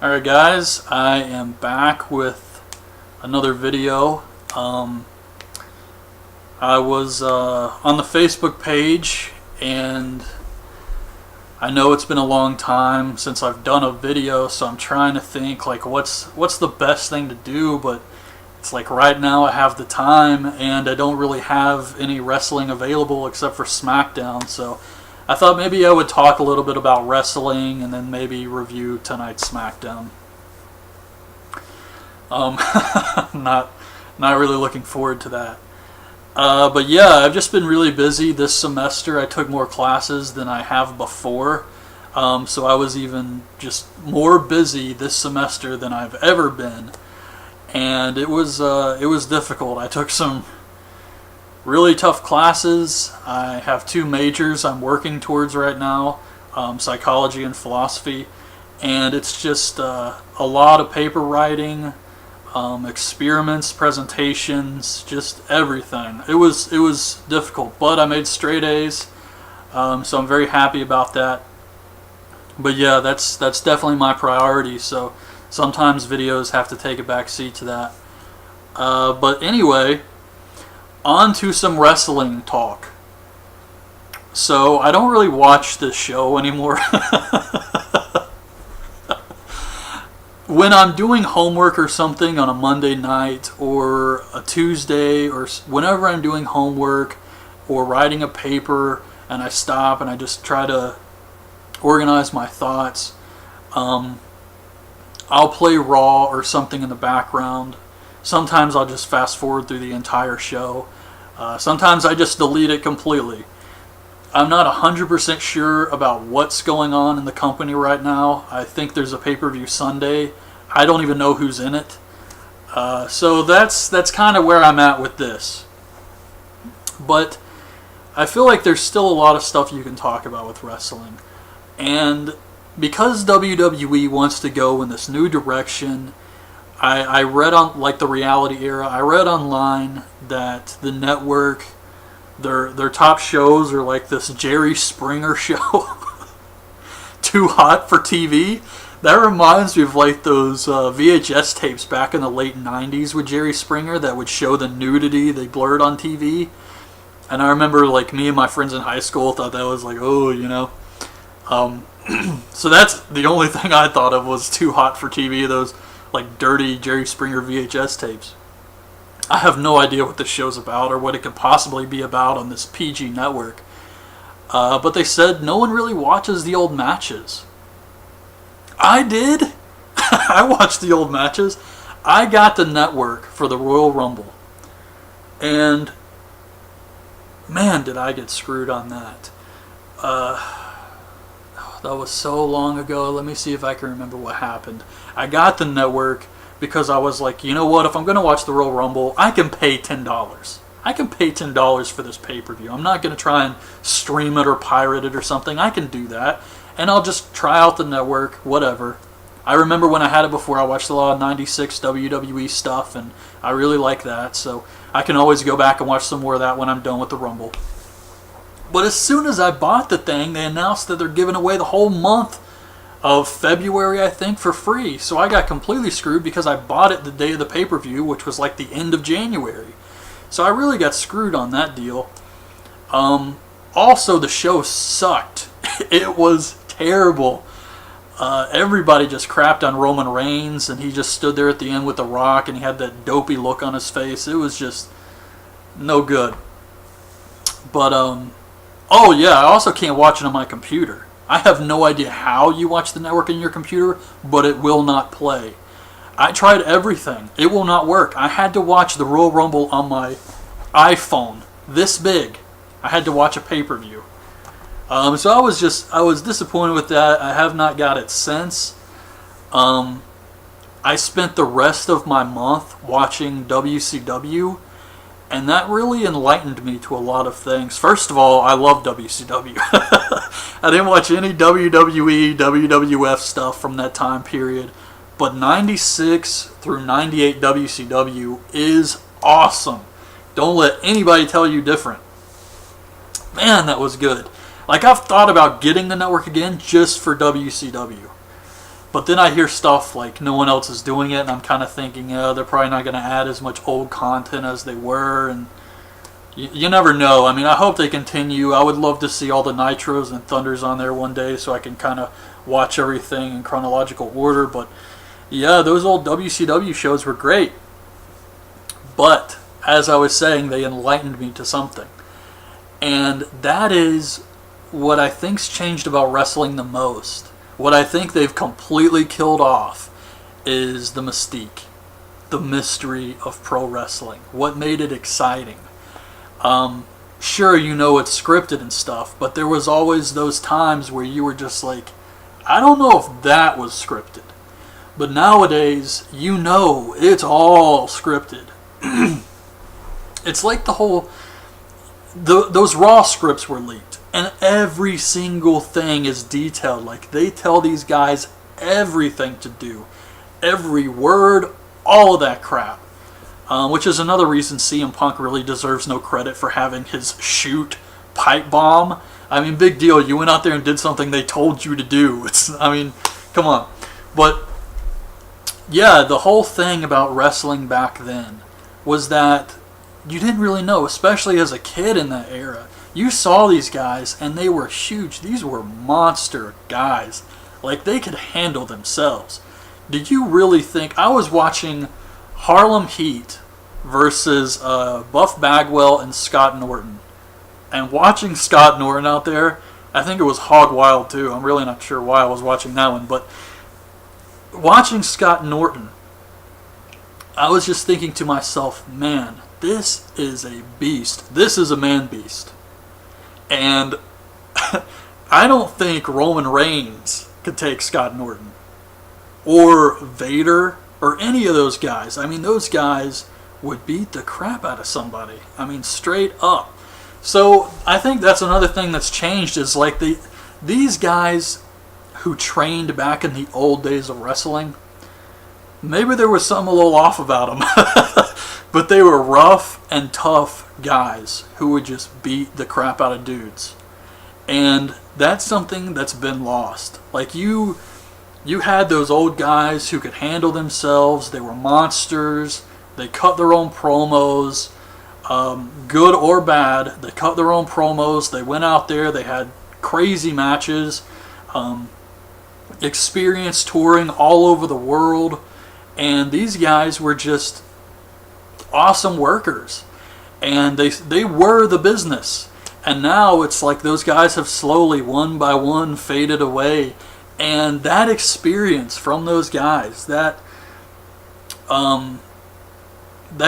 Alright guys, I am back with another video. I was on the Facebook page, and I know it's been a long time since I've done a video, so I'm trying to think like what's the best thing to do, but it's like right now I have the time and I don't really have any wrestling available except for SmackDown, so I thought maybe I would talk a little bit about wrestling and then maybe review tonight's SmackDown. Not really looking forward to that. But yeah, I've just been really busy this semester. I took more classes than I have before, so I was even just more busy this semester than I've ever been, and it was difficult. I took some really tough classes. I have two majors I'm working towards right now, psychology and philosophy, and it's just a lot of paper writing, experiments, presentations, just everything. It was difficult, but I made straight A's, so I'm very happy about that. But yeah, that's definitely my priority, so sometimes videos have to take a back seat to that. But anyway, on to some wrestling talk. So I don't really watch this show anymore. When I'm doing homework or something on a Monday night or a Tuesday, or whenever I'm doing homework or writing a paper and I stop and I just try to organize my thoughts, I'll play Raw or something in the background. Sometimes I'll just fast forward through the entire show. Sometimes I just delete it completely. I'm not 100% sure about what's going on in the company right now. I think there's a pay-per-view Sunday. I don't even know who's in it. So that's kind of where I'm at with this. But I feel like there's still a lot of stuff you can talk about with wrestling. And because WWE wants to go in this new direction, I read on, like, the reality era, I read online that the network, their top shows are like this Jerry Springer show, Too Hot for TV. That reminds me of like those VHS tapes back in the late 90s with Jerry Springer that would show the nudity they blurred on TV. And I remember, like, me and my friends in high school thought that was like, oh, you know. So that's the only thing I thought of was Too Hot for TV, those like dirty Jerry Springer VHS tapes. I have no idea what this show's about or what it could possibly be about on this PG network. But they said no one really watches the old matches. I did. I watched the old matches. I got the network for the Royal Rumble. And man, did I get screwed on that. That was so long ago. Let me see if I can remember what happened. I got the network because I was like, you know what? If I'm going to watch the Royal Rumble, I can pay $10. I can pay $10 for this pay-per-view. I'm not going to try and stream it or pirate it or something. I can do that. And I'll just try out the network, whatever. I remember when I had it before, I watched a lot of 96 WWE stuff, and I really like that. So I can always go back and watch some more of that when I'm done with the Rumble. But as soon as I bought the thing, they announced that they're giving away the whole month of February, I think, for free. So I got completely screwed because I bought it the day of the pay-per-view, which was like the end of January. So I really got screwed on that deal. Also, the show sucked. It was terrible. Everybody just crapped on Roman Reigns, and he just stood there at the end with The Rock, and he had that dopey look on his face. It was just no good. But, oh yeah, I also can't watch it on my computer. I have no idea how you watch the network in your computer, but it will not play. I tried everything. It will not work. I had to watch the Royal Rumble on my iPhone, this big. I had to watch a pay-per-view. So I was disappointed with that. I have not got it since. I spent the rest of my month watching WCW, and that really enlightened me to a lot of things. First of all, I love WCW. I didn't watch any WWE, WWF stuff from that time period, but 96 through 98 WCW is awesome. Don't let anybody tell you different. Man, that was good. Like, I've thought about getting the network again just for WCW. But then I hear stuff like no one else is doing it, and I'm kind of thinking, they're probably not going to add as much old content as they were, and you never know. I mean, I hope they continue. I would love to see all the Nitros and Thunders on there one day so I can kind of watch everything in chronological order. But yeah, those old WCW shows were great. But as I was saying, they enlightened me to something. And that is what I think's changed about wrestling the most. What I think they've completely killed off is the mystique, the mystery of pro wrestling. What made it exciting? Sure, you know it's scripted and stuff, but there was always those times where you were just like, I don't know if that was scripted. But nowadays, you know it's all scripted. It's like the whole... those Raw scripts were leaked. And every single thing is detailed. Like, they tell these guys everything to do. Every word, all of that crap. Which is another reason CM Punk really deserves no credit for having his shoot pipe bomb. I mean, big deal. You went out there and did something they told you to do. I mean, come on. But, yeah, the whole thing about wrestling back then was that you didn't really know, especially as a kid in that era. You saw these guys, and they were huge. These were monster guys. Like, they could handle themselves. Did you really think... I was watching Harlem Heat versus Buff Bagwell and Scott Norton. And watching Scott Norton out there, I think it was Hog Wild too. I'm really not sure why I was watching that one. But watching Scott Norton, I was just thinking to myself, man, this is a beast. This is a man beast. And I don't think Roman Reigns could take Scott Norton. Or Vader. Or any of those guys. I mean, those guys would beat the crap out of somebody. I mean, straight up. So, I think that's another thing that's changed is like these guys who trained back in the old days of wrestling, maybe there was something a little off about them. But they were rough and tough guys who would just beat the crap out of dudes. And that's something that's been lost. Like you had those old guys who could handle themselves. They were monsters. They cut their own promos, good or bad. They cut their own promos. They went out there. They had crazy matches, experience touring all over the world. And these guys were just awesome workers. And they were the business. And now it's like those guys have slowly, one by one, faded away. And that experience from those guys, that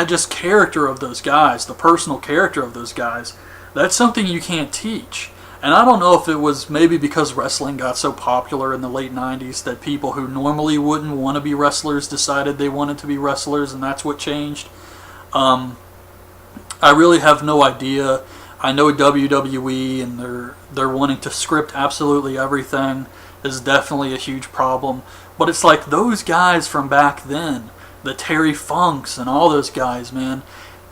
just character of those guys, the personal character of those guys, that's something you can't teach. And I don't know if it was maybe because wrestling got so popular in the late 90s that people who normally wouldn't want to be wrestlers decided they wanted to be wrestlers, and that's what changed. I really have no idea. I know WWE and they're wanting to script absolutely everything is definitely a huge problem. But it's like those guys from back then, the Terry Funks and all those guys, man,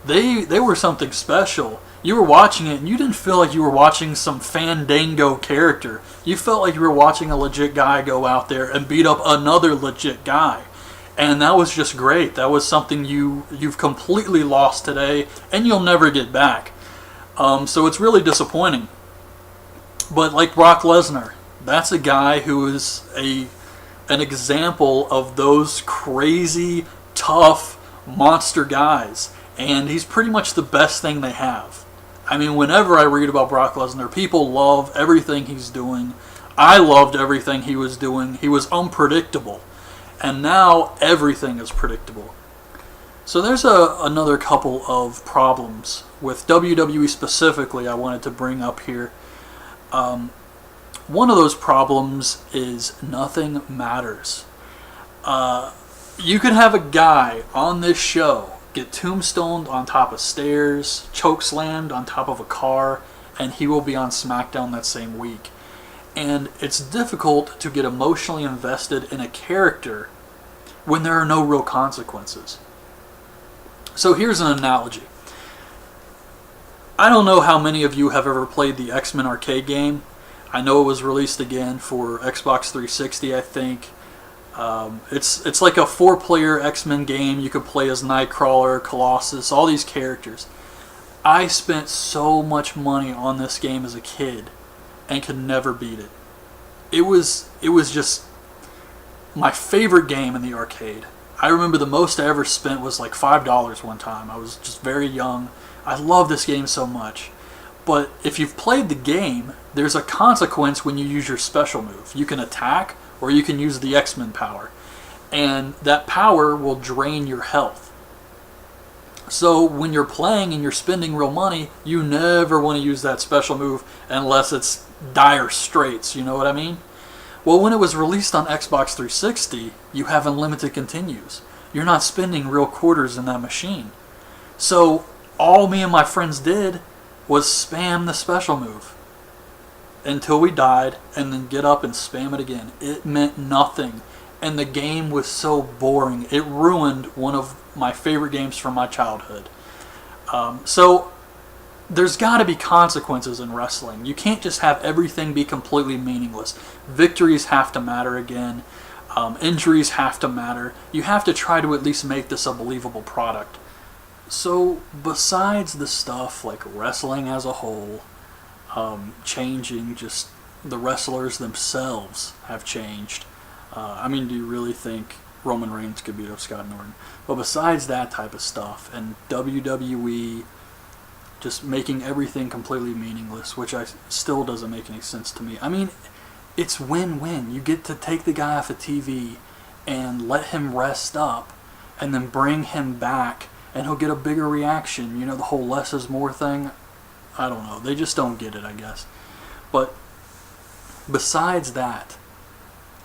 they were something special. You were watching it and you didn't feel like you were watching some Fandango character. You felt like you were watching a legit guy go out there and beat up another legit guy. And that was just great. That was something you've completely lost today and you'll never get back. So it's really disappointing. But like Brock Lesnar, that's a guy who is an example of those crazy, tough, monster guys. And he's pretty much the best thing they have. I mean, whenever I read about Brock Lesnar, people love everything he's doing. I loved everything he was doing. He was unpredictable. And now everything is predictable. So there's another couple of problems with WWE specifically I wanted to bring up here. One of those problems is nothing matters. You can have a guy on this show get tombstoned on top of stairs, chokeslammed on top of a car, and he will be on SmackDown that same week. And it's difficult to get emotionally invested in a character when there are no real consequences. So here's an analogy. I don't know how many of you have ever played the X-Men arcade game. I know it was released again for Xbox 360, I think. It's like a 4-player X-Men game. You could play as Nightcrawler, Colossus, all these characters. I spent so much money on this game as a kid and could never beat it. It was just my favorite game in the arcade. I remember the most I ever spent was like $5 one time. I was just very young. I love this game so much. But if you've played the game, there's a consequence when you use your special move. You can attack or you can use the X-Men power. And that power will drain your health. So when you're playing and you're spending real money, you never want to use that special move unless it's dire straits, you know what I mean? Well, when it was released on Xbox 360, you have unlimited continues. You're not spending real quarters in that machine. So all me and my friends did was spam the special move until we died and then get up and spam it again. It meant nothing. And the game was so boring. It ruined one of my favorite games from my childhood. So there's got to be consequences in wrestling. You can't just have everything be completely meaningless. Victories have to matter again. Injuries have to matter. You have to try to at least make this a believable product. So besides the stuff like wrestling as a whole, changing, just the wrestlers themselves have changed. I mean, do you really think Roman Reigns could beat up Scott Norton? But besides that type of stuff, and WWE just making everything completely meaningless, which still doesn't make any sense to me. I mean, it's win-win. You get to take the guy off of TV and let him rest up, and then bring him back, and he'll get a bigger reaction. You know, the whole less is more thing. I don't know. They just don't get it, I guess. But besides that,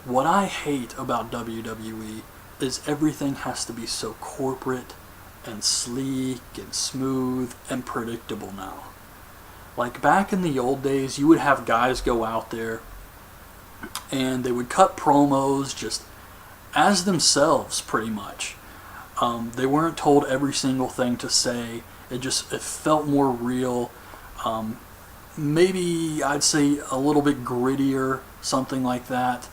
what I hate about WWE is everything has to be so corporate and sleek and smooth and predictable now. Like back in the old days, you would have guys go out there and they would cut promos just as themselves pretty much. They weren't told every single thing to say. It felt more real. Maybe I'd say a little bit grittier, something like that.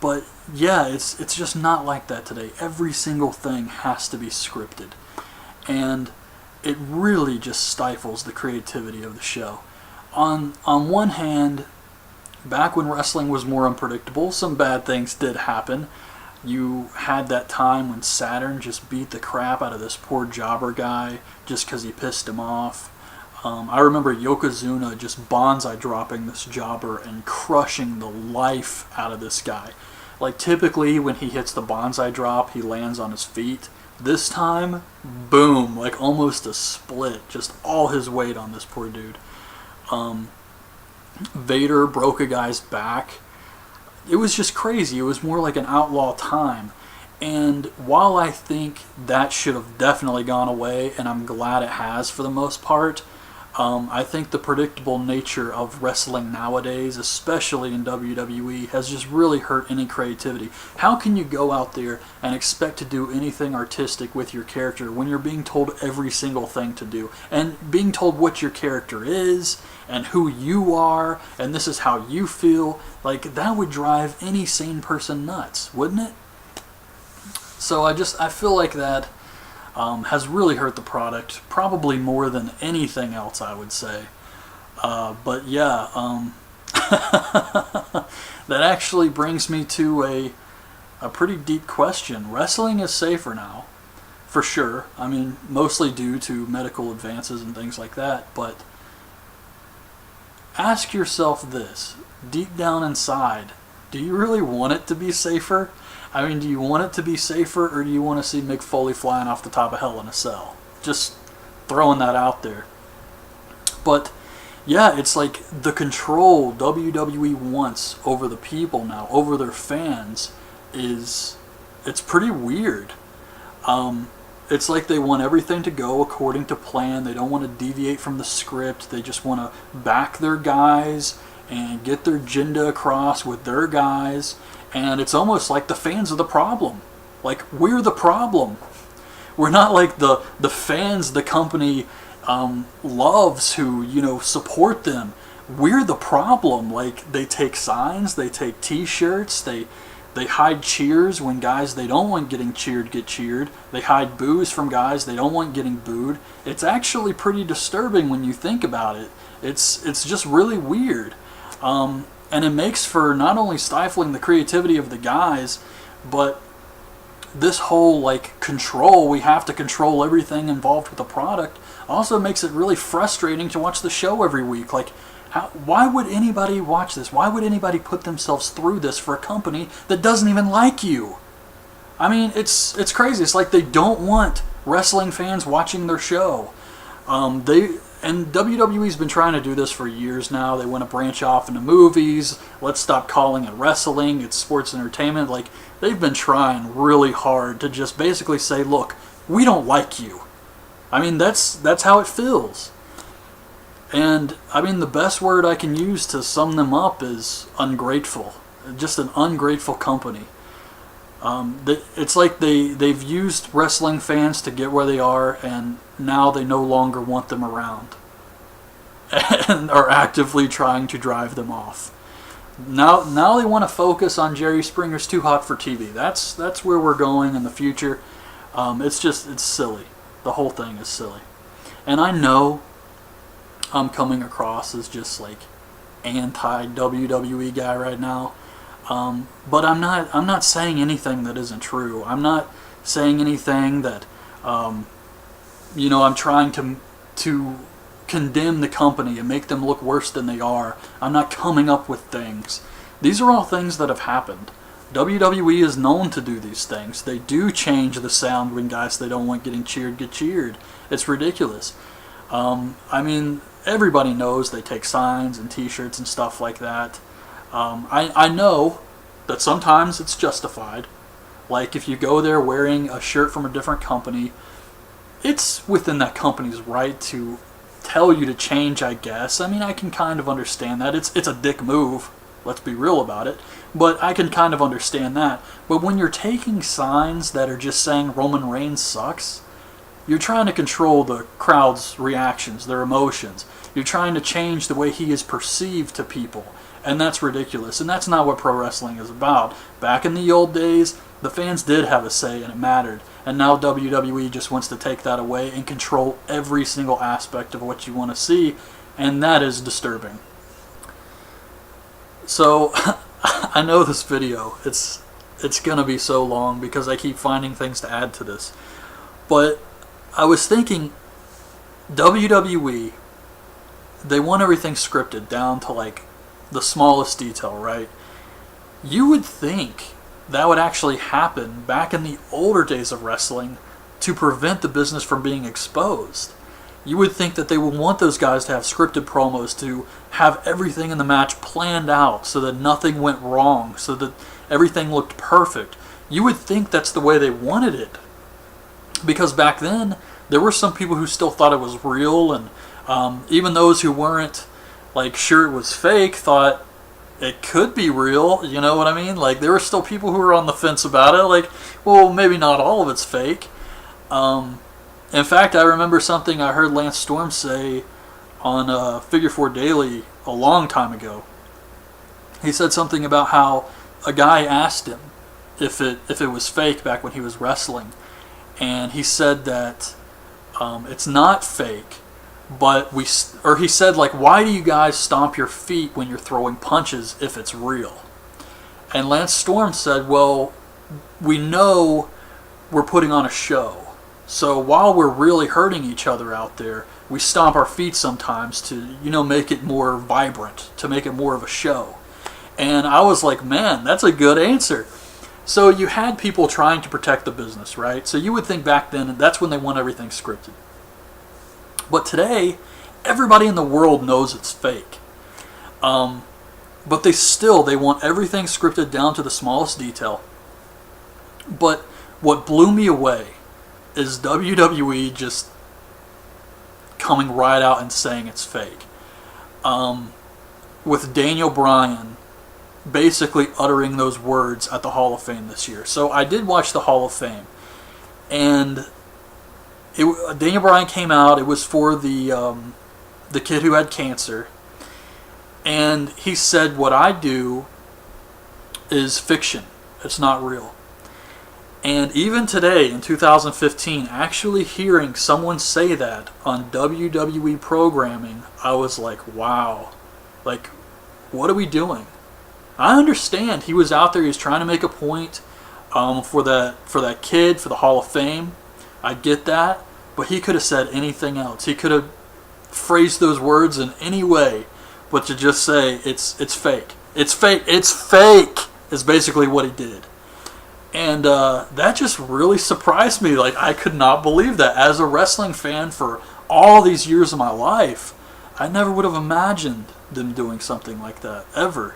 But yeah, it's just not like that today. Every single thing has to be scripted. And it really just stifles the creativity of the show. On one hand, back when wrestling was more unpredictable, some bad things did happen. You had that time when Saturn just beat the crap out of this poor jobber guy just because he pissed him off. I remember Yokozuna just bonsai dropping this jobber and crushing the life out of this guy. Like typically when he hits the bonsai drop, he lands on his feet. This time, boom, like almost a split, just all his weight on this poor dude. Vader broke a guy's back. It was just crazy. It was more like an outlaw time. And while I think that should have definitely gone away, and I'm glad it has for the most part, I think the predictable nature of wrestling nowadays, especially in WWE, has just really hurt any creativity. How can you go out there and expect to do anything artistic with your character when you're being told every single thing to do? And being told what your character is, and who you are, and this is how you feel, like that would drive any sane person nuts, wouldn't it? So I feel like that has really hurt the product, probably more than anything else, I would say. But yeah, that actually brings me to a pretty deep question. Wrestling is safer now, for sure. I mean, mostly due to medical advances and things like that, but ask yourself this, deep down inside, do you really want it to be safer? I mean, do you want it to be safer, or do you want to see Mick Foley flying off the top of Hell in a Cell? Just throwing that out there. But yeah, it's like the control WWE wants over the people now, over their fans, it's pretty weird. It's like they want everything to go according to plan. They don't want to deviate from the script. They just want to back their guys and get their agenda across with their guys. And it's almost like the fans are the problem. Like, we're the problem. We're not like the fans the company loves who, you know, support them. We're the problem. Like, they take signs, they take t-shirts, they They hide cheers when guys they don't want getting cheered get cheered. They hide boos from guys they don't want getting booed. It's actually pretty disturbing when you think about it. It's just really weird. And it makes for not only stifling the creativity of the guys, but this whole like control, we have to control everything involved with the product, also makes it really frustrating to watch the show every week. Like, why would anybody watch this? Why would anybody put themselves through this for a company that doesn't even like you? I mean, it's crazy. It's like they don't want wrestling fans watching their show. And WWE's been trying to do this for years now. They want to branch off into movies. Let's stop calling it wrestling. It's sports entertainment. Like, they've been trying really hard to just basically say, look, we don't like you. I mean, that's how it feels. And, I mean, the best word I can use to sum them up is ungrateful. Just an ungrateful company. It's like they've used wrestling fans to get where they are, and now they no longer want them around. And are actively trying to drive them off. Now they want to focus on Jerry Springer's Too Hot for TV. That's where we're going in the future. It's silly. The whole thing is silly. And I know I'm coming across as just like anti-WWE guy right now. But I'm not saying anything that isn't true. I'm not saying anything that I'm trying to condemn the company and make them look worse than they are. I'm not coming up with things. These are all things that have happened. WWE is known to do these things. They do change the sound when guys they don't want getting cheered get cheered. It's ridiculous. I mean, everybody knows they take signs and t-shirts and stuff like that. I know that sometimes it's justified. Like, if you go there wearing a shirt from a different company, it's within that company's right to tell you to change, I guess. I mean, I can kind of understand that. It's a dick move. Let's be real about it. But I can kind of understand that. But when you're taking signs that are just saying Roman Reigns sucks, you're trying to control the crowd's reactions, their emotions. You're trying to change the way he is perceived to people. And that's ridiculous. And that's not what pro wrestling is about. Back in the old days, the fans did have a say and it mattered. And now WWE just wants to take that away and control every single aspect of what you want to see. And that is disturbing. So, I know this video, it's going to be so long because I keep finding things to add to this. But I was thinking, WWE, they want everything scripted down to like the smallest detail, right? You would think that would actually happen back in the older days of wrestling to prevent the business from being exposed. You would think that they would want those guys to have scripted promos, to have everything in the match planned out so that nothing went wrong, so that everything looked perfect. You would think that's the way they wanted it. Because back then, there were some people who still thought it was real, and even those who weren't like sure it was fake thought it could be real. You know what I mean? Like, there were still people who were on the fence about it. Like, well, maybe not all of it's fake. In fact, I remember something I heard Lance Storm say on Figure 4 Daily a long time ago. He said something about how a guy asked him if it was fake back when he was wrestling, and he said that it's not fake, but he said, like, why do you guys stomp your feet when you're throwing punches if it's real? And Lance Storm said, well, we know we're putting on a show. So while we're really hurting each other out there, we stomp our feet sometimes to, make it more vibrant, to make it more of a show. And I was like, man, that's a good answer. So you had people trying to protect the business, right? So you would think back then that's when they want everything scripted. But today, everybody in the world knows it's fake. But they want everything scripted down to the smallest detail. But what blew me away is WWE just coming right out and saying it's fake. With Daniel Bryan basically uttering those words at the Hall of Fame this year. So I did watch the Hall of Fame. And Daniel Bryan came out. It was for the kid who had cancer. And he said, what I do is fiction. It's not real. And even today, in 2015, actually hearing someone say that on WWE programming, I was like, wow. Like, what are we doing? I understand he was out there, he was trying to make a point for that kid, for the Hall of Fame. I get that. But he could have said anything else. He could have phrased those words in any way, but to just say, it's fake. It's fake. It's fake is basically what he did. And that just really surprised me. Like, I could not believe that. As a wrestling fan for all these years of my life, I never would have imagined them doing something like that, ever.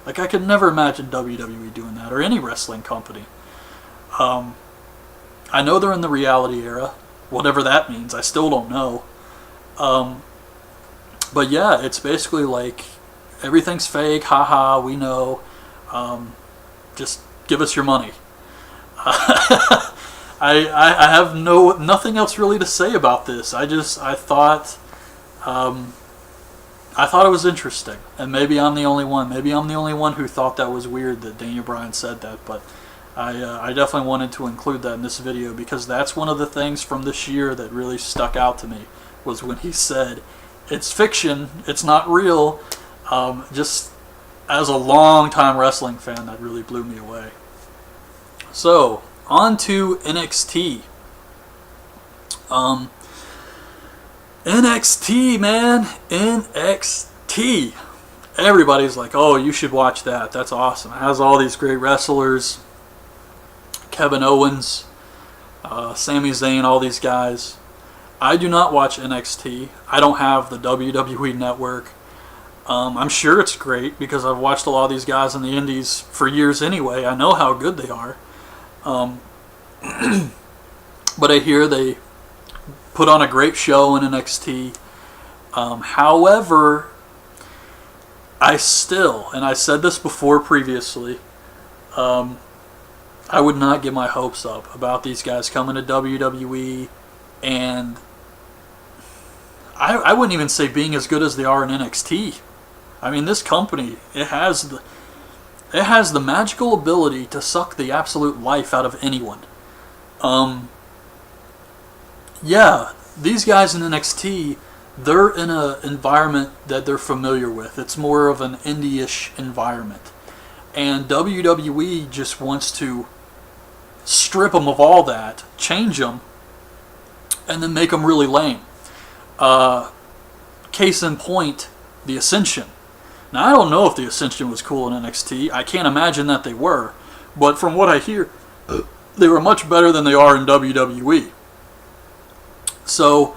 Like, I could never imagine WWE doing that, or any wrestling company. I know they're in the reality era, whatever that means. I still don't know. But yeah, it's basically like, everything's fake, haha, we know. Just give us your money. I have nothing else really to say about this. I thought it was interesting, and maybe I'm the only one. Maybe I'm the only one who thought that was weird that Daniel Bryan said that. But I definitely wanted to include that in this video, because that's one of the things from this year that really stuck out to me, was when he said, "It's fiction. It's not real." Just as a long-time wrestling fan, that really blew me away. So, on to NXT. NXT, man. NXT. Everybody's like, oh, you should watch that. That's awesome. It has all these great wrestlers. Kevin Owens, Sami Zayn, all these guys. I do not watch NXT. I don't have the WWE Network. I'm sure it's great, because I've watched a lot of these guys in the indies for years anyway. I know how good they are. But I hear they put on a great show in NXT. However, I still, and I said this before previously, I would not get my hopes up about these guys coming to WWE, and I wouldn't even say being as good as they are in NXT. I mean, this company, it has the magical ability to suck the absolute life out of anyone. Yeah, these guys in NXT, they're in an environment that they're familiar with. It's more of an indie-ish environment. And WWE just wants to strip them of all that, change them, and then make them really lame. Case in point, the Ascension. Now, I don't know if the Ascension was cool in NXT. I can't imagine that they were. But from what I hear, they were much better than they are in WWE. So,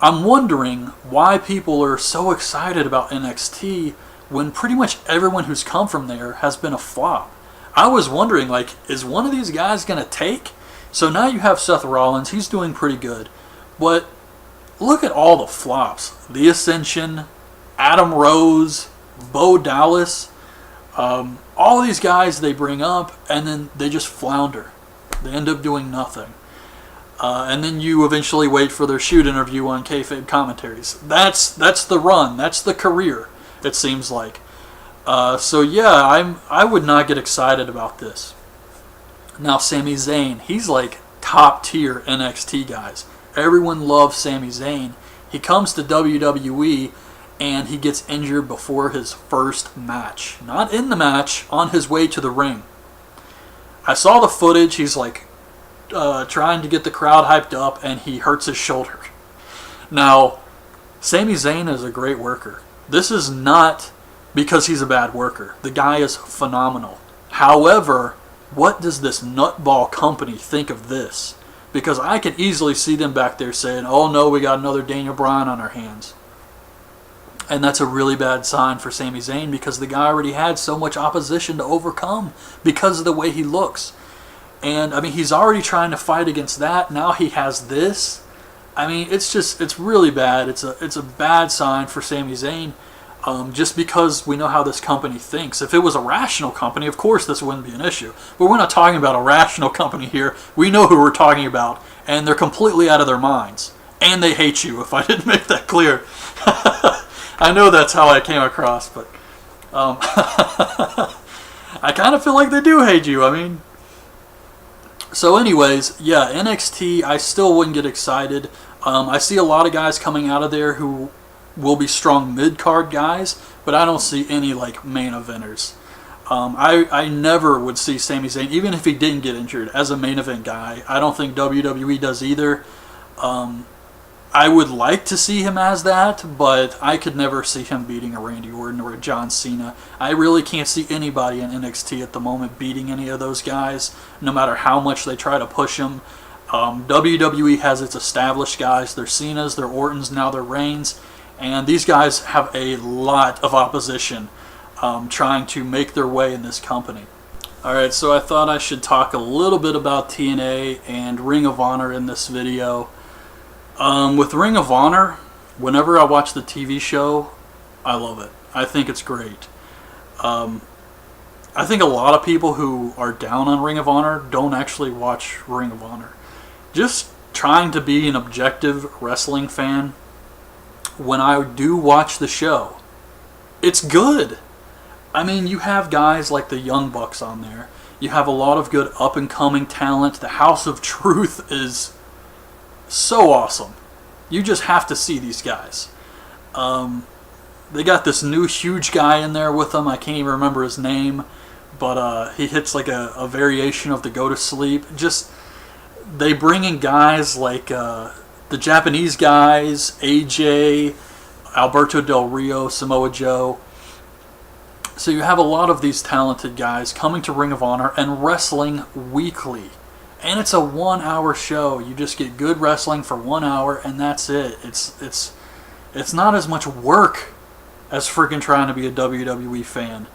I'm wondering why people are so excited about NXT when pretty much everyone who's come from there has been a flop. I was wondering, like, is one of these guys going to take? So now you have Seth Rollins. He's doing pretty good. But look at all the flops. The Ascension, Adam Rose, Bo Dallas, all these guys they bring up, and then they just flounder. They end up doing nothing. And then you eventually wait for their shoot interview on kayfabe commentaries. That's the run. That's the career, it seems like. So yeah, I would not get excited about this. Now, Sami Zayn, he's like top tier NXT guys. Everyone loves Sami Zayn. He comes to WWE and he gets injured before his first match. Not in the match, on his way to the ring. I saw the footage. He's like trying to get the crowd hyped up, and he hurts his shoulder. Now, Sami Zayn is a great worker. This is not because he's a bad worker. The guy is phenomenal. However, what does this nutball company think of this? Because I can easily see them back there saying, oh no, we got another Daniel Bryan on our hands. And that's a really bad sign for Sami Zayn, because the guy already had so much opposition to overcome because of the way he looks. And, I mean, he's already trying to fight against that. Now he has this. I mean, it's really bad. It's a bad sign for Sami Zayn, just because we know how this company thinks. If it was a rational company, of course this wouldn't be an issue. But we're not talking about a rational company here. We know who we're talking about, and they're completely out of their minds. And they hate you, if I didn't make that clear. I know that's how I came across, but I kind of feel like they do hate you. I mean, so anyways, yeah, NXT, I still wouldn't get excited. I see a lot of guys coming out of there who will be strong mid-card guys, but I don't see any like main eventers. I never would see Sami Zayn, even if he didn't get injured, as a main event guy. I don't think WWE does either. I would like to see him as that, but I could never see him beating a Randy Orton or a John Cena. I really can't see anybody in NXT at the moment beating any of those guys, no matter how much they try to push them. WWE has its established guys. Their Cenas, their Ortons, now their Reigns, and these guys have a lot of opposition trying to make their way in this company. Alright, so I thought I should talk a little bit about TNA and Ring of Honor in this video. With Ring of Honor, whenever I watch the TV show, I love it. I think it's great. I think a lot of people who are down on Ring of Honor don't actually watch Ring of Honor. Just trying to be an objective wrestling fan, when I do watch the show, it's good. I mean, you have guys like the Young Bucks on there. You have a lot of good up-and-coming talent. The House of Truth is so awesome. You just have to see these guys. They got this new huge guy in there with them. I can't even remember his name, but he hits like a variation of the Go to Sleep. Just, they bring in guys like the Japanese guys, AJ, Alberto Del Rio, Samoa Joe. So you have a lot of these talented guys coming to Ring of Honor and wrestling weekly. And it's a 1 hour show. You just get good wrestling for 1 hour and that's it. It's not as much work as freaking trying to be a WWE fan.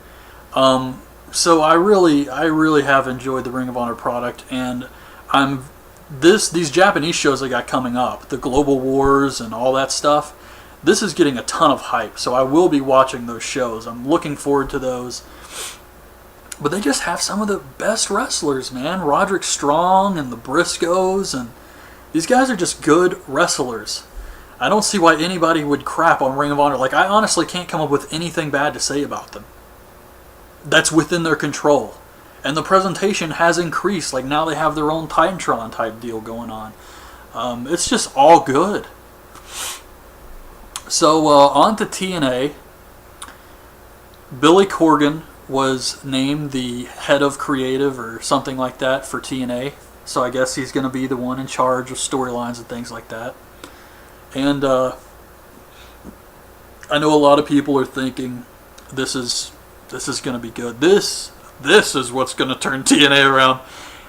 So I really have enjoyed the Ring of Honor product, and these Japanese shows I got coming up, the Global Wars and all that stuff, this is getting a ton of hype, so I will be watching those shows. I'm looking forward to those. But they just have some of the best wrestlers, man. Roderick Strong and the Briscoes, and these guys are just good wrestlers. I don't see why anybody would crap on Ring of Honor. Like, I honestly can't come up with anything bad to say about them. That's within their control. And the presentation has increased. Like, now they have their own Titantron type deal going on. It's just all good. So, on to TNA. Billy Corgan was named the head of creative or something like that for TNA. So I guess he's going to be the one in charge of storylines and things like that. And I know a lot of people are thinking this is going to be good. This is what's going to turn TNA around.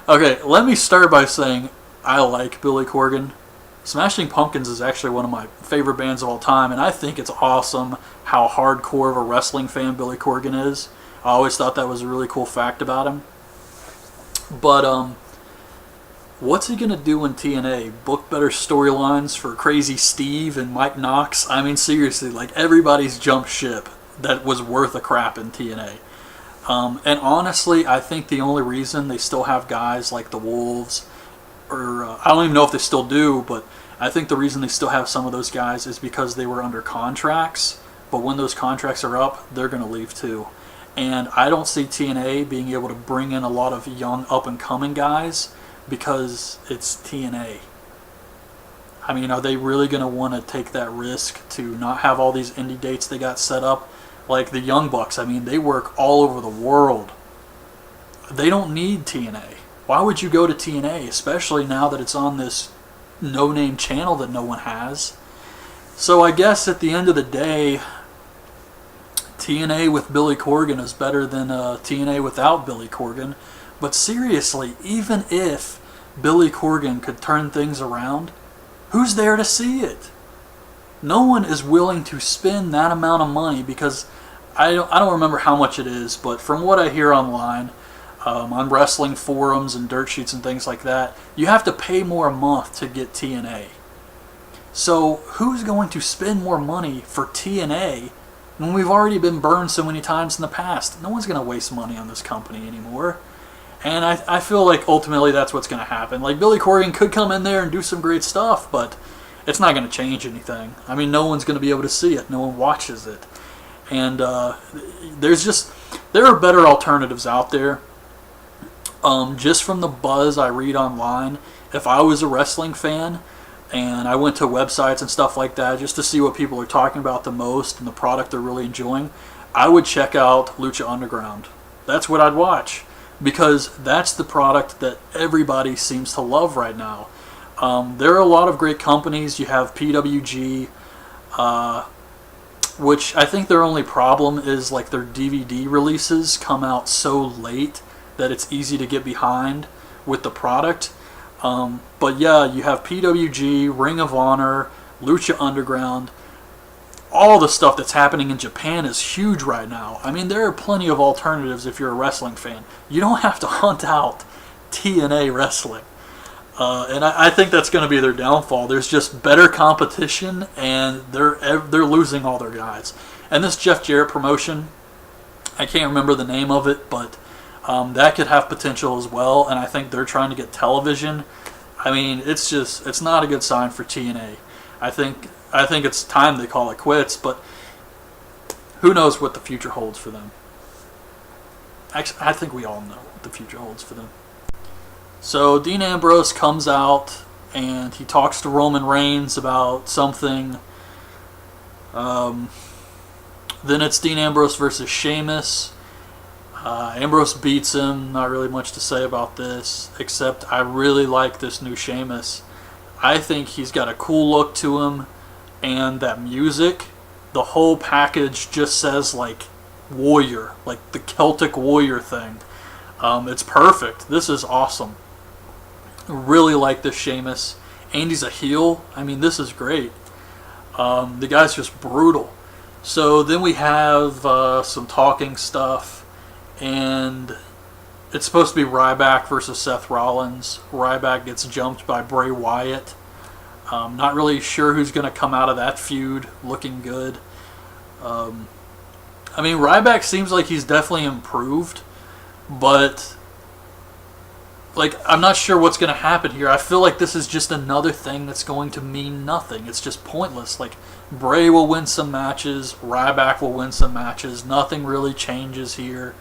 Okay, let me start by saying I like Billy Corgan. Smashing Pumpkins is actually one of my favorite bands of all time, and I think it's awesome how hardcore of a wrestling fan Billy Corgan is. I always thought that was a really cool fact about him. But what's he going to do in TNA? Book better storylines for Crazy Steve and Mike Knox? I mean, seriously, like, everybody's jumped ship that was worth a crap in TNA. And honestly, I think the only reason they still have guys like the Wolves, or I don't even know if they still do, but I think the reason they still have some of those guys is because they were under contracts. But when those contracts are up, they're going to leave too. And I don't see TNA being able to bring in a lot of young up-and-coming guys because it's TNA. I mean, are they really going to want to take that risk to not have all these indie dates they got set up? Like the Young Bucks, I mean, they work all over the world. They don't need TNA. Why would you go to TNA, especially now that it's on this no-name channel that no one has? So I guess at the end of the day, TNA with Billy Corgan is better than TNA without Billy Corgan. But seriously, even if Billy Corgan could turn things around, who's there to see it? No one is willing to spend that amount of money because I don't remember how much it is, but from what I hear online, on wrestling forums and dirt sheets and things like that, you have to pay more a month to get TNA. So who's going to spend more money for TNA when we've already been burned so many times in the past? No one's going to waste money on this company anymore. And I feel like ultimately that's what's going to happen. Like, Billy Corgan could come in there and do some great stuff, but it's not going to change anything. I mean, no one's going to be able to see it. No one watches it. And there's just there are better alternatives out there. Just from the buzz I read online, if I was a wrestling fan and I went to websites and stuff like that just to see what people are talking about the most and the product they're really enjoying, I would check out Lucha Underground. That's what I'd watch, because that's the product that everybody seems to love right now. There are a lot of great companies. You have PWG, which I think their only problem is like their DVD releases come out so late that it's easy to get behind with the product. But yeah, you have PWG, Ring of Honor, Lucha Underground. All the stuff that's happening in Japan is huge right now. I mean, there are plenty of alternatives if you're a wrestling fan. You don't have to hunt out TNA wrestling. And I think that's going to be their downfall. There's just better competition, and they're losing all their guys. And this Jeff Jarrett promotion, I can't remember the name of it, but that could have potential as well. And I think they're trying to get television. I mean, it's not a good sign for TNA. I think it's time they call it quits, but who knows what the future holds for them. Actually, I think we all know what the future holds for them. So Dean Ambrose comes out and he talks to Roman Reigns about something. Then it's Dean Ambrose versus Sheamus. Ambrose beats him. Not really much to say about this, except I really like this new Sheamus. I think he's got a cool look to him, and that music, the whole package just says like warrior, like the Celtic warrior thing. It's perfect. This is awesome. Really like this Sheamus. Andy's a heel. I mean, this is great. The guy's just brutal. So then we have some talking stuff, and it's supposed to be Ryback versus Seth Rollins. Ryback gets jumped by Bray Wyatt. Not really sure who's going to come out of that feud looking good. I mean, Ryback seems like he's definitely improved, but like, I'm not sure what's going to happen here. I feel like this is just another thing that's going to mean nothing. It's just pointless. Like, Bray will win some matches, Ryback will win some matches. Nothing really changes here.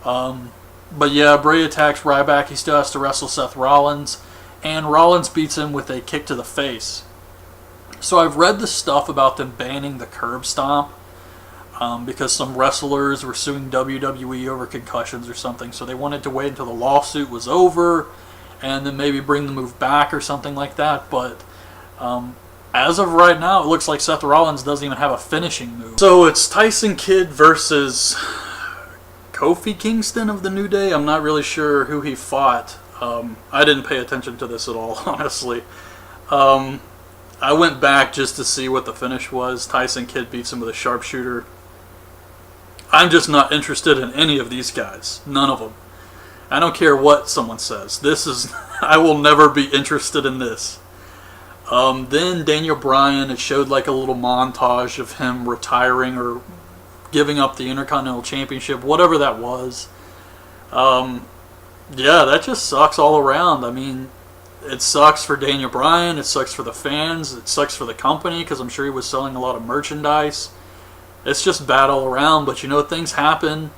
But yeah, Bray attacks Ryback. He still has to wrestle Seth Rollins, and Rollins beats him with a kick to the face. So I've read the stuff about them banning the curb stomp because some wrestlers were suing WWE over concussions or something. So they wanted to wait until the lawsuit was over and then maybe bring the move back or something like that. But as of right now, it looks like Seth Rollins doesn't even have a finishing move. So it's Tyson Kidd versus Kofi Kingston of the New Day. I'm not really sure who he fought. I didn't pay attention to this at all, honestly. I went back just to see what the finish was. Tyson Kidd beats him with a sharpshooter. I'm just not interested in any of these guys. None of them. I don't care what someone says. I will never be interested in this. Then Daniel Bryan, it showed like a little montage of him retiring or giving up the Intercontinental Championship, whatever that was. Yeah, that just sucks all around. I mean, it sucks for Daniel Bryan, it sucks for the fans, it sucks for the company because I'm sure he was selling a lot of merchandise. It's just bad all around, but you know, things happen.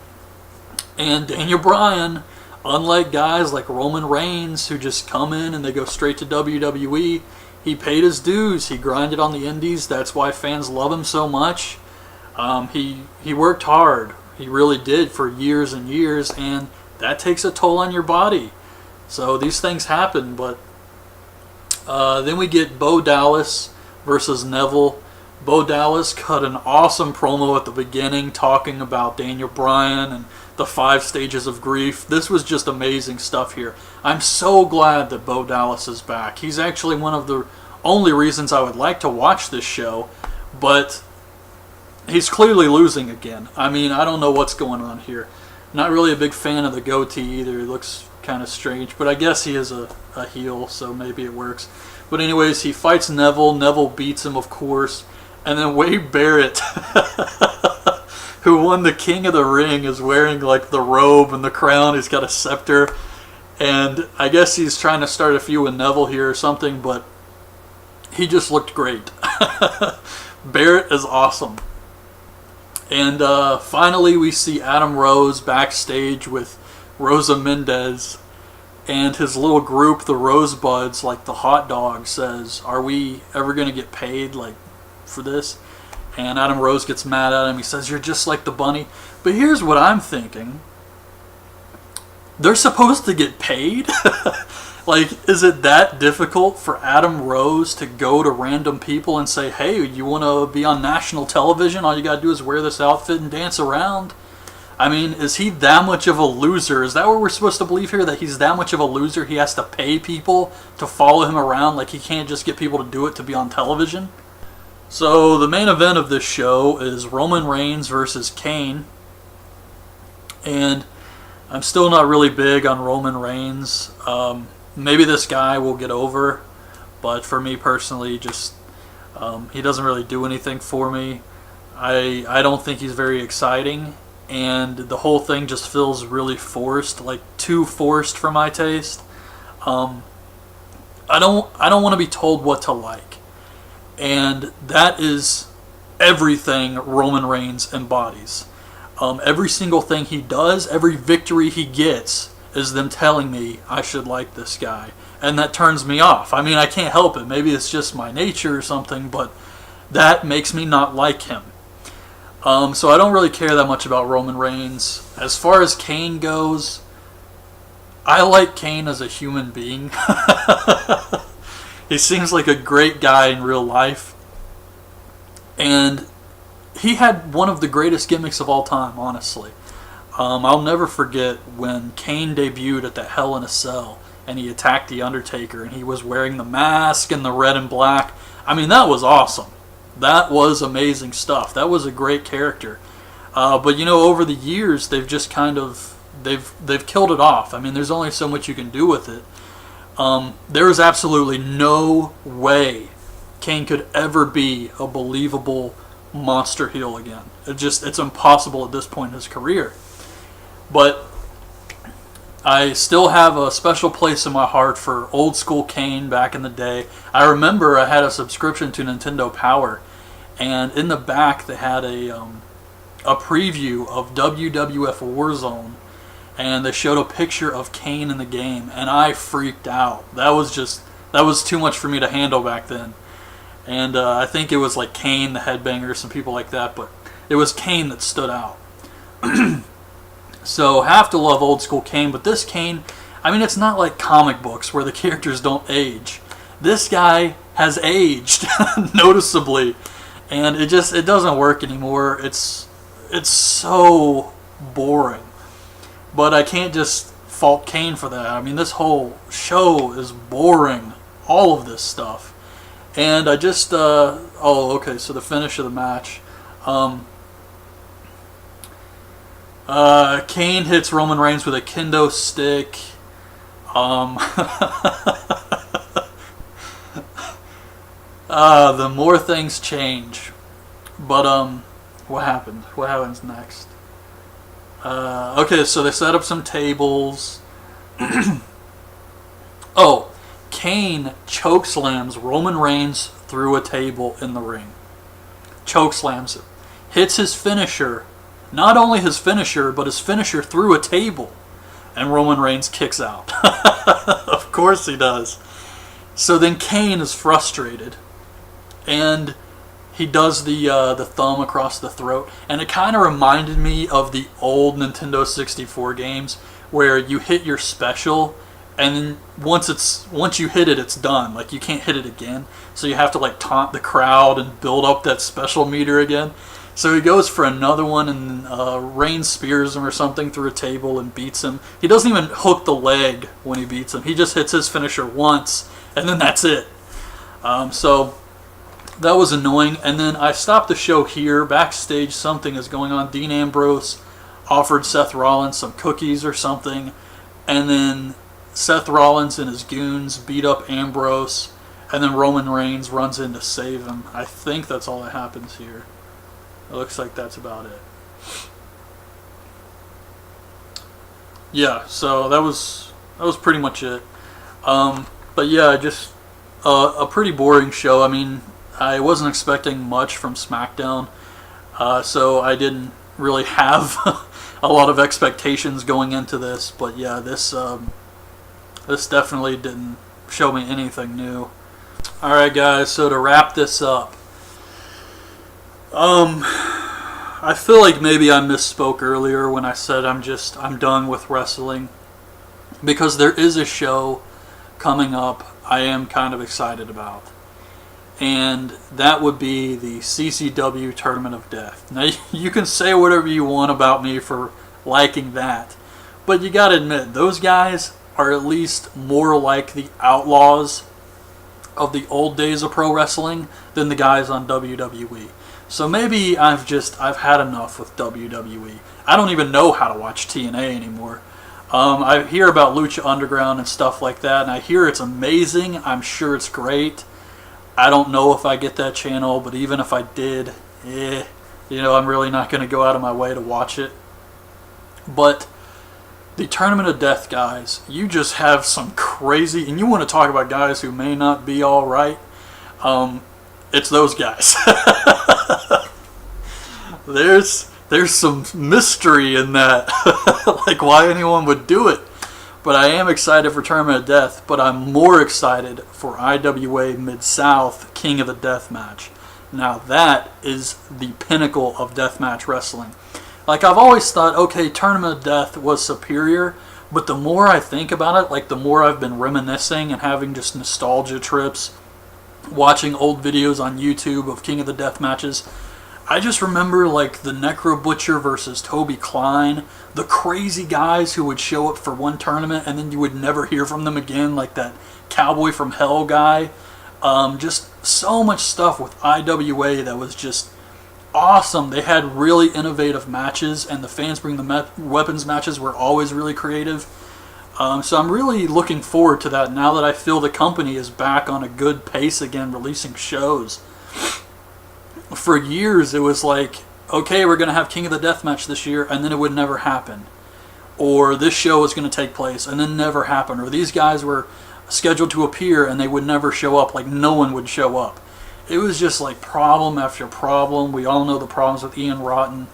And Daniel Bryan, unlike guys like Roman Reigns who just come in and they go straight to WWE, he paid his dues. He grinded on the indies. That's why fans love him so much. He worked hard. He really did for years and years, and that takes a toll on your body. So these things happen, but then we get Bo Dallas versus Neville. Bo Dallas cut an awesome promo at the beginning talking about Daniel Bryan and the 5 stages of grief. This was just amazing stuff here. I'm so glad that Bo Dallas is back. He's actually one of the only reasons I would like to watch this show, but he's clearly losing again. I mean, I don't know what's going on here. Not really a big fan of the goatee either. He looks kind of strange, but I guess he is a heel, so maybe it works. But anyways, he fights Neville. Neville beats him, of course. And then Wade Barrett, who won the King of the Ring, is wearing like the robe and the crown. He's got a scepter. And I guess he's trying to start a feud with Neville here or something, but he just looked great. Barrett is awesome. And finally, we see Adam Rose backstage with Rosa Mendez, and his little group, the Rosebuds, like the hot dog, says, "Are we ever going to get paid like for this?" And Adam Rose gets mad at him. He says, "You're just like the bunny." But here's what I'm thinking. They're supposed to get paid? Like, is it that difficult for Adam Rose to go to random people and say, "Hey, you want to be on national television? All you got to do is wear this outfit and dance around"? I mean, is he that much of a loser? Is that what we're supposed to believe here? That he's that much of a loser he has to pay people to follow him around? Like, he can't just get people to do it to be on television? So, the main event of this show is Roman Reigns versus Kane. And I'm still not really big on Roman Reigns. Maybe this guy will get over, but for me personally, just he doesn't really do anything for me. I don't think he's very exciting, and the whole thing just feels really forced, like too forced for my taste. I don't want to be told what to like, and that is everything Roman Reigns embodies. Every single thing he does, every victory he gets, is them telling me I should like this guy. And that turns me off. I mean, I can't help it. Maybe it's just my nature or something, but that makes me not like him. So I don't really care that much about Roman Reigns. As far as Kane goes, I like Kane as a human being. He seems like a great guy in real life. And he had one of the greatest gimmicks of all time, honestly. I'll never forget when Kane debuted at the Hell in a Cell and he attacked The Undertaker and he was wearing the mask and the red and black. I mean, that was awesome. That was amazing stuff. That was a great character. But, you know, over the years, they've just kind of, they've killed it off. I mean, there's only so much you can do with it. There is absolutely no way Kane could ever be a believable monster heel again. It's impossible at this point in his career. But I still have a special place in my heart for old school Kane back in the day. I remember I had a subscription to Nintendo Power, and in the back they had a preview of WWF Warzone, and they showed a picture of Kane in the game, and I freaked out. That was too much for me to handle back then. And I think it was like Kane the Headbanger, some people like that, but it was Kane that stood out. So, have to love old school Kane, but this Kane, I mean, it's not like comic books where the characters don't age. This guy has aged noticeably, and it doesn't work anymore. It's so boring. But I can't just fault Kane for that. I mean, this whole show is boring. All of this stuff. And I just, okay, so the finish of the match. Kane hits Roman Reigns with a kendo stick. The more things change. But, what happened? What happens next? Okay, so they set up some tables. Oh, Kane chokeslams Roman Reigns through a table in the ring. Chokeslams him. Hits his finisher. Not only his finisher, but his finisher through a table. And Roman Reigns kicks out. Of course he does. So then Kane is frustrated. And he does the thumb across the throat. And it kind of reminded me of the old Nintendo 64 games where you hit your special, and then once you hit it, it's done. Like, you can't hit it again. So you have to, like, taunt the crowd and build up that special meter again. So he goes for another one, and Reigns spears him or something through a table and beats him. He doesn't even hook the leg when he beats him. He just hits his finisher once, and then that's it. So that was annoying. And then I stopped the show here. Backstage, something is going on. Dean Ambrose offered Seth Rollins some cookies or something. And then Seth Rollins and his goons beat up Ambrose. And then Roman Reigns runs in to save him. I think that's all that happens here. It looks like that's about it. Yeah, so that was pretty much it. But yeah, just a pretty boring show. I mean, I wasn't expecting much from SmackDown. So I didn't really have a lot of expectations going into this. But yeah, this definitely didn't show me anything new. Alright guys, so to wrap this up, I feel like maybe I misspoke earlier when I said I'm done with wrestling, because there is a show coming up I am kind of excited about, and that would be the CZW Tournament of Death. Now you can say whatever you want about me for liking that, but you gotta admit, those guys are at least more like the Outlaws of the old days of pro wrestling than the guys on WWE. So maybe I've had enough with WWE. I don't even know how to watch TNA anymore. I hear about Lucha Underground and stuff like that, and I hear it's amazing. I'm sure it's great. I don't know if I get that channel, but even if I did, I'm really not going to go out of my way to watch it. But the Tournament of Death guys, you just have some crazy, and you want to talk about guys who may not be all right, it's those guys. There's some mystery in that, like why anyone would do it. But I am excited for Tournament of Death, but I'm more excited for IWA Mid-South King of the Death match. Now that is the pinnacle of deathmatch wrestling. Like, I've always thought, okay, Tournament of Death was superior, but the more I think about it, like the more I've been reminiscing and having just nostalgia trips, watching old videos on YouTube of King of the Death matches, I just remember like the Necro Butcher versus Toby Klein, the crazy guys who would show up for one tournament and then you would never hear from them again, like that Cowboy from Hell guy. Just so much stuff with IWA that was just awesome. They had really innovative matches, and the fans bring the weapons matches were always really creative. So I'm really looking forward to that now that I feel the company is back on a good pace again, releasing shows. For years it was like, okay, we're going to have King of the Death match this year, and then it would never happen. Or this show was going to take place and then never happen. Or these guys were scheduled to appear and they would never show up, like no one would show up. It was just like problem after problem. We all know the problems with Ian Rotten.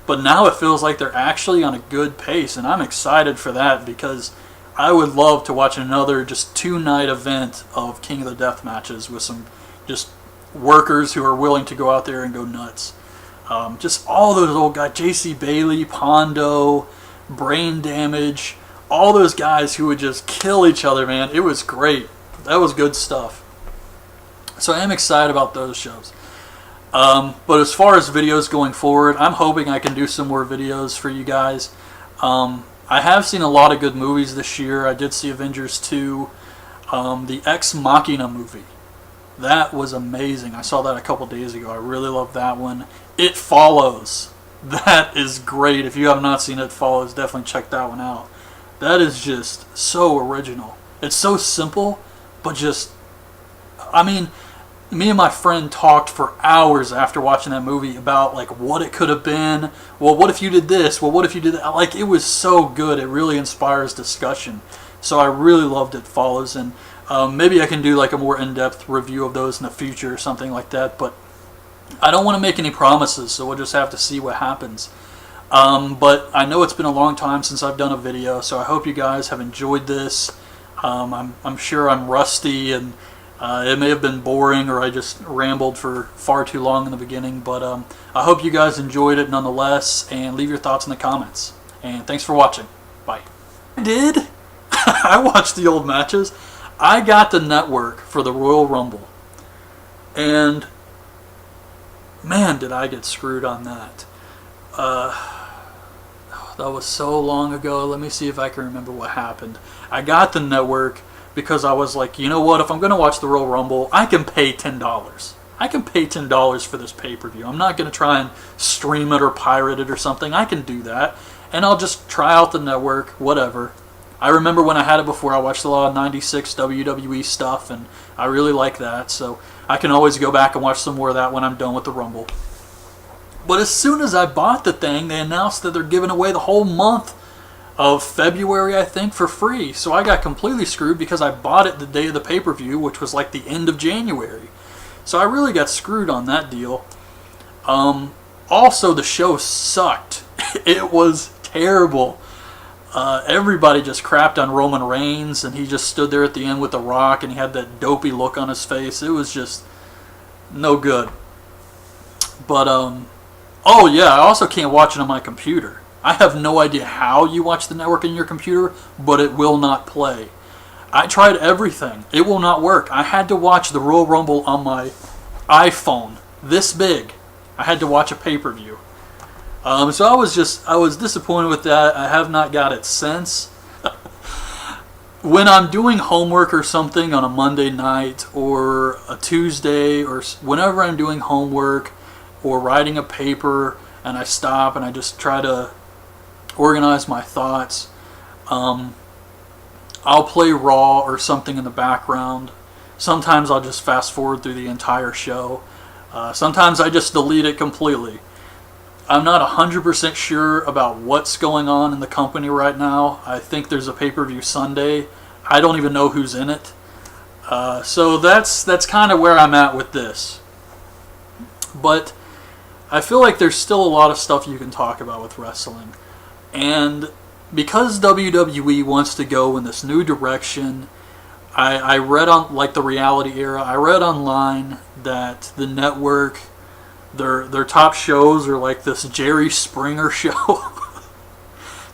But now it feels like they're actually on a good pace, and I'm excited for that because I would love to watch another just 2-night event of King of the Death matches with some just workers who are willing to go out there and go nuts. Just all those old guys, J.C. Bailey, Pondo, Brain Damage, all those guys who would just kill each other, man. It was great. That was good stuff. So I am excited about those shows. But as far as videos going forward, I'm hoping I can do some more videos for you guys. I have seen a lot of good movies this year. I did see Avengers 2, the Ex Machina movie. That was amazing. I saw that a couple days ago. I really love that one. It Follows. That is great. If you have not seen It Follows, definitely check that one out. That is just so original. It's so simple, but just, I mean, me and my friend talked for hours after watching that movie about like what it could have been. Well, what if you did this? Well, what if you did that? Like, it was so good. It really inspires discussion. So I really loved It Follows, and maybe I can do like a more in-depth review of those in the future or something like that. But I don't want to make any promises, so we'll just have to see what happens. But I know it's been a long time since I've done a video, so I hope you guys have enjoyed this. I'm sure I'm rusty, and it may have been boring, or I just rambled for far too long in the beginning, but I hope you guys enjoyed it nonetheless, and leave your thoughts in the comments. And thanks for watching. Bye. I did. I watched the old matches. I got the network for the Royal Rumble, and man, did I get screwed on that. That was so long ago. Let me see if I can remember what happened. I got the network because I was like, you know what, if I'm going to watch the Royal Rumble, I can pay $10. I can pay $10 for this pay-per-view. I'm not going to try and stream it or pirate it or something. I can do that, and I'll just try out the network, whatever. I remember when I had it before, I watched a lot of 96 WWE stuff, and I really like that, so I can always go back and watch some more of that when I'm done with the Rumble. But as soon as I bought the thing, they announced that they're giving away the whole month of February, I think, for free. So I got completely screwed because I bought it the day of the pay-per-view, which was like the end of January. So I really got screwed on that deal. Also, the show sucked. It was terrible. Everybody just crapped on Roman Reigns, and he just stood there at the end with The Rock, and he had that dopey look on his face. It was just no good. But, oh yeah, I also can't watch it on my computer. I have no idea how you watch the network in your computer, but it will not play. I tried everything. It will not work. I had to watch the Royal Rumble on my iPhone, this big. I had to watch a pay-per-view. So I was disappointed with that. I have not got it since. When I'm doing homework or something on a Monday night or a Tuesday, or whenever I'm doing homework or writing a paper and I stop and I just try to organize my thoughts, I'll play Raw or something in the background. Sometimes I'll just fast forward through the entire show. Sometimes I just delete it completely. I'm not 100% sure about what's going on in the company right now. I think there's a pay-per-view Sunday. I don't even know who's in it. So that's kind of where I'm at with this. But I feel like there's still a lot of stuff you can talk about with wrestling. And because WWE wants to go in this new direction, I read on, like, the reality era, I read online that the network, their top shows are like this Jerry Springer show.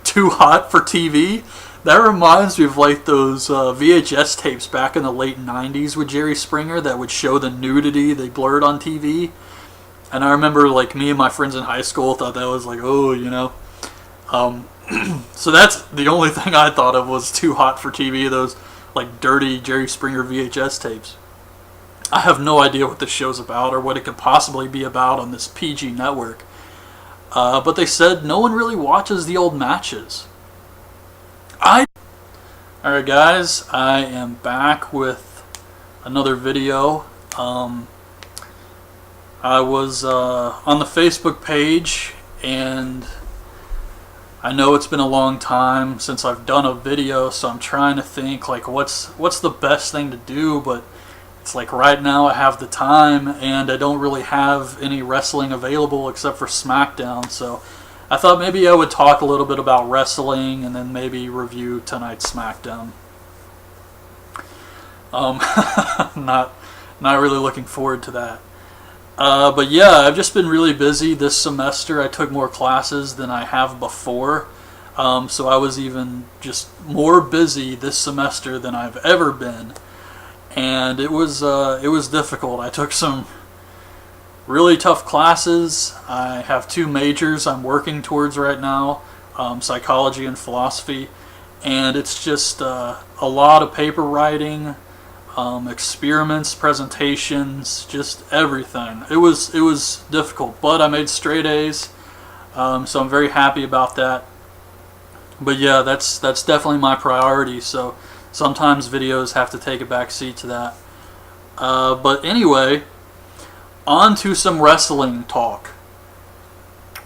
Too hot for TV. That reminds me of like those VHS tapes back in the late 90s with Jerry Springer that would show the nudity they blurred on TV. And I remember, like, me and my friends in high school thought that was like, oh, you know. So that's the only thing I thought of was Too Hot for TV, those like dirty Jerry Springer VHS tapes. I have no idea what this show's about or what it could possibly be about on this PG network. But they said no one really watches the old matches. Alright guys, I am back with another video. I was on the Facebook page, and I know it's been a long time since I've done a video, so I'm trying to think like what's the best thing to do, but it's like right now I have the time and I don't really have any wrestling available except for SmackDown, so I thought maybe I would talk a little bit about wrestling and then maybe review tonight's SmackDown. Not really looking forward to that. But yeah, I've just been really busy this semester. I took more classes than I have before. So I was even just more busy this semester than I've ever been. And it was difficult. I took some really tough classes. I have 2 majors I'm working towards right now, psychology and philosophy. And it's just a lot of paper writing, experiments, presentations, just everything. It was difficult, but I made straight A's, so I'm very happy about that. But yeah, that's definitely my priority, so sometimes videos have to take a back seat to that. But anyway, on to some wrestling talk.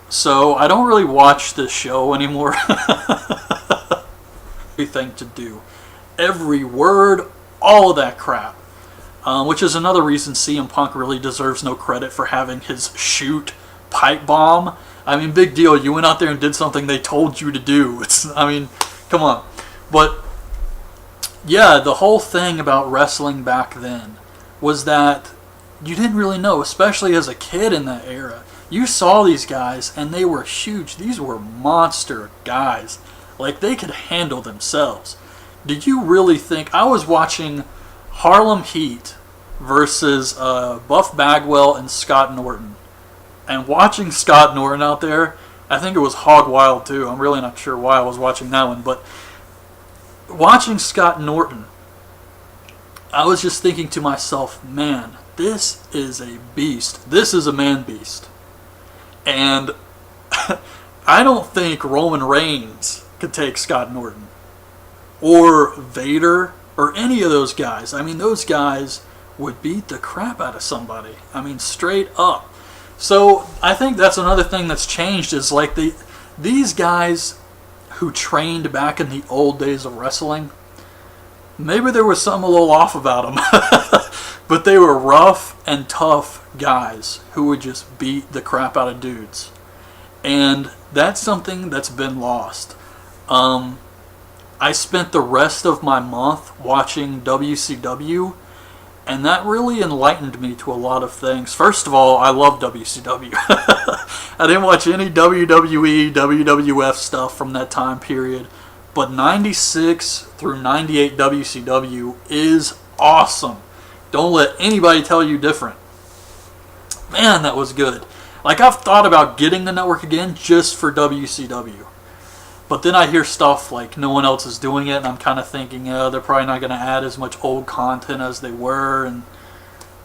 So I don't really watch this show anymore. Everything to do, every word, all of that crap, which is another reason CM Punk really deserves no credit for having his shoot pipe bomb. I mean, big deal. You went out there and did something they told you to do. I mean, come on. But yeah, the whole thing about wrestling back then was that you didn't really know, especially as a kid in that era. You saw these guys and they were huge. These were monster guys. Like, they could handle themselves. Did you really think... I was watching Harlem Heat versus Buff Bagwell and Scott Norton. And watching Scott Norton out there, I think it was Hog Wild too. I'm really not sure why I was watching that one. But watching Scott Norton, I was just thinking to myself, man, this is a beast. This is a man beast. And I don't think Roman Reigns could take Scott Norton. Or Vader, or any of those guys. I mean, those guys would beat the crap out of somebody. I mean, straight up. So, I think that's another thing that's changed, is like these guys who trained back in the old days of wrestling, maybe there was something a little off about them. But they were rough and tough guys who would just beat the crap out of dudes. And that's something that's been lost. I spent the rest of my month watching WCW, and that really enlightened me to a lot of things. First of all, I love WCW. I didn't watch any WWE, WWF stuff from that time period, but 96 through 98 WCW is awesome. Don't let anybody tell you different. Man, that was good. Like, I've thought about getting the network again just for WCW. But then I hear stuff like no one else is doing it, and I'm kind of thinking, they're probably not going to add as much old content as they were, and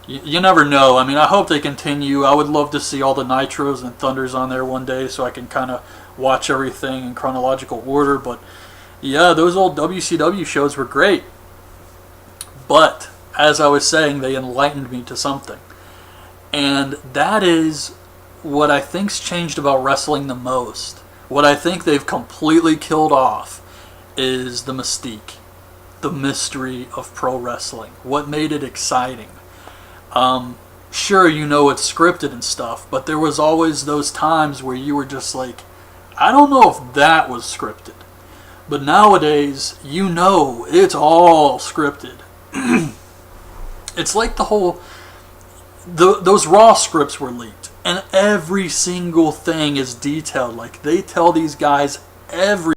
you never know. I mean, I hope they continue. I would love to see all the Nitros and Thunders on there one day so I can kind of watch everything in chronological order. But yeah, those old WCW shows were great. But as I was saying, they enlightened me to something. And that is what I think's changed about wrestling the most. What I think they've completely killed off is the mystique, the mystery of pro wrestling. What made it exciting? Sure, you know it's scripted and stuff, but there was always those times where you were just like, I don't know if that was scripted. But nowadays, you know it's all scripted. It's like the whole... those Raw scripts were leaked, and every single thing is detailed. Like, they tell these guys every